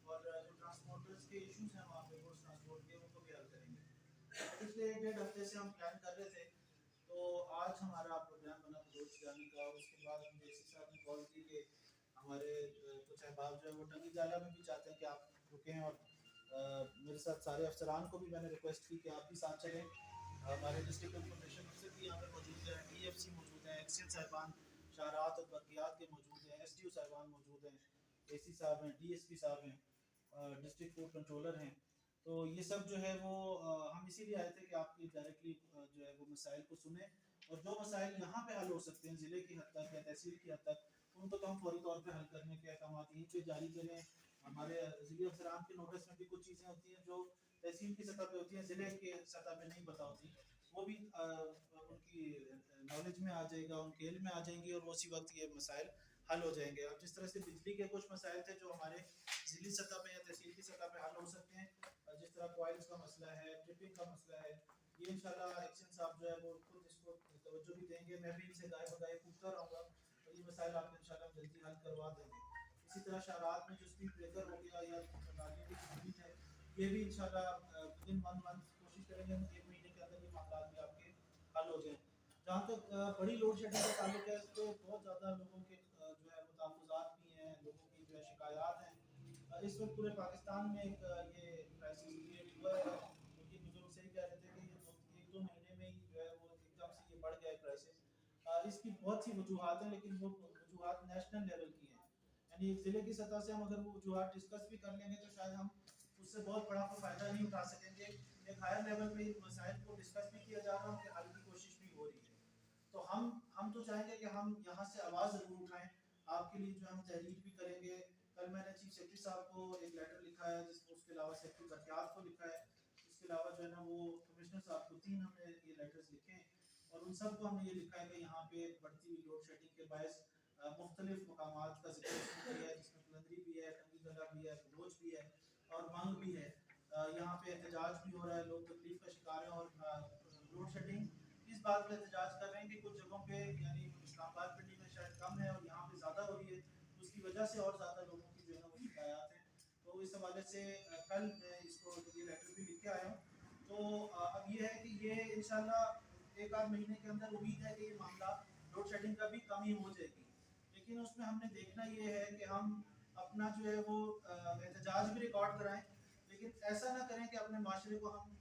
اور جو ٹرانسپورٹرز کے ایشوز ہیں وہاں پہ گوڈس ٹرانسپورٹ کے ان کو بھی حل کریں گے. پچھلے 1.5 ہفتے سے ہم پلان کر رہے تھے تو آج ہمارا پروگرام بنا بلوچ جانے کا. اس کے بعد مجھے اسی صاحب نے کال کی کہ ہمارے کچھ احباب جو ہے وہ ٹنگی جالا میں بھی چاہتے ہیں کہ آپ رکیں, اور میرے ساتھ سارے افسران کو بھی میں نے ریکویسٹ کی کہ آپ بھی ساتھ چلیں. ہمارے ڈسٹرکٹ انفارمیشن افسر بھی یہاں پہ موجود ہیں, ڈی ایف سی موجود ہیں, ایکسین صاحبان شاہرات اور برقیات کے موجود ہیں, ایس ڈی او صاحبان موجود ہیں, اے سی صاحب ہیں, ڈی ایس پی صاحب ہیں, ڈسٹرکٹ کورٹ کنٹرولر ہیں. تو یہ سب جو ہے وہ ہم اسی لیے آئے تھے کہ آپ کی ڈائریکٹلی جو ہے وہ مسائل کو سنیں, اور جو مسائل یہاں پہ حل ہو سکتے ہیں ضلع کی حد تک یا تحصیل کی حد تک ان کو تو ہم فوری طور پہ حل کرنے کے احکامات یہیں پہ جاری کریں. ہمارے ضلعی افسران کے نوٹس میں بھی کچھ چیزیں ہوتی ہیں جو تحصیل کی سطح پہ ہوتی ہیں, ضلع کے سطح پہ نہیں پتہ ہوتی, وہ بھی ان کی نالج میں آ جائے گا, ان کے علم میں آ جائیں گی, اور اسی وقت یہ مسائل حل ہو جائیں گے. اب جس طرح سے بجلی کے کچھ مسائل تھے جو ہمارے ضلعی سطح پہ یا تحصیل کی سطح پہ حل ہو سکتے ہیں, جس طرح کوائلز کا مسئلہ ہے, ٹرپنگ کا مسئلہ ہے, یہ انشاءاللہ ایکشن صاحب جو ہے وہ خود اس کو توجہ بھی دیں گے. میں بھی ان سے گائے بگائے پوچھتا رہوں گا, اور یہ مسائل آپ انشاءاللہ جلدی حل کروا دیں گے. اسی طرح شہرات میں جو اسپیڈ بریکر ہو گیا یا نالیوں کی تجویز ہے, یہ بھی انشاءاللہ ودن 1 منتھ کوشش کریں گے ہم 1 مہینے کے اندر یہ معاملات بھی آپ کے حل ہو جائیں. جہاں تک بڑی لوڈ شیڈنگ کا تعلق ہے تو بہت زیادہ لوگوں کے جو ہے وہ تحفظات بھی ہیں, لوگوں کی جو ہے شکایات ہیں. اس وقت پورے پاکستان میں ایک یہ کرائسس کریٹ ہوا ہے. کیونکہ بزرگ صحیح کہہ رہے تھے کہ یہ 1-2 مہینے میں ہی جو ہے وہ ایک دم سے یہ بڑھ گیا ہے کرائسس. اس کی بہت سی وجوہات ہیں, لیکن وہ وجوہات نیشنل لیول کی ہیں. یعنی ایک ضلع کی سطح سے ہم اگر وہ وجوہات ڈسکس بھی کر لیں گے تو شاید ہم اس سے بہت بڑا کوئی فائدہ نہیں اٹھا سکیں گے. ایک ہائر لیول پہ ان مسائل کو ڈسکس بھی کیا جا رہا ہے, ان کے حل کی کوشش بھی ہو رہی ہے. تو ہم تو چاہیں گے کہ ہم یہاں سے آواز ضرور اٹھائیں, آپ کے لیے جو ہم تحریر بھی کریں گے. کل میں نے چیف سیکرٹری صاحب کو ایک لیٹر لکھا ہے, جس اس کے علاوہ سیکرٹری برقیات کو لکھا ہے, اس کے علاوہ جو ہے نا وہ کمشنر صاحب کو 3 ہم نے یہ لیٹرز لکھے ہیں, اور ان سب کو ہم نے یہ لکھا ہے کہ یہاں پہ بڑھتی ہوئی لوڈ شیڈنگ کے باعث مختلف مقامات کا ذکر کیا ہے, جس میں قلندری بھی ہے, ٹنگی گلا بھی ہے, بلوچ بھی ہے, اور منگ بھی ہے. یہاں پہ احتجاج بھی ہو رہا ہے, لوگ تکلیف کا شکار ہیں, اور لوڈ شیڈنگ اس بات پہ احتجاج کر رہے ہیں کہ کچھ جگہوں پہ یعنی اسلام آباد پنڈی میں شاید کم ہے اور یہاں پہ زیادہ ہو رہی ہے, اس کی وجہ سے اور زیادہ لوگوں کی جو ہے نا وہ شکایات ہیں. تو اس حوالے سے کل میں اس کو یہ لیٹر بھی لکھ کے آیا ہوں. تو اب یہ ہے کہ یہ انشاءاللہ 1-8 مہینے کے اندر امید ہے کہ یہ معاملہ لوڈ شیڈنگ کا بھی کمی ہو جائے گی. لیکن اس میں ہم نے دیکھنا یہ ہے کہ ہم اپنا جو ہے وہ احتجاج بھی ریکارڈ کرائیں, لیکن ایسا نہ کریں کہ اپنے معاشرے کو ہم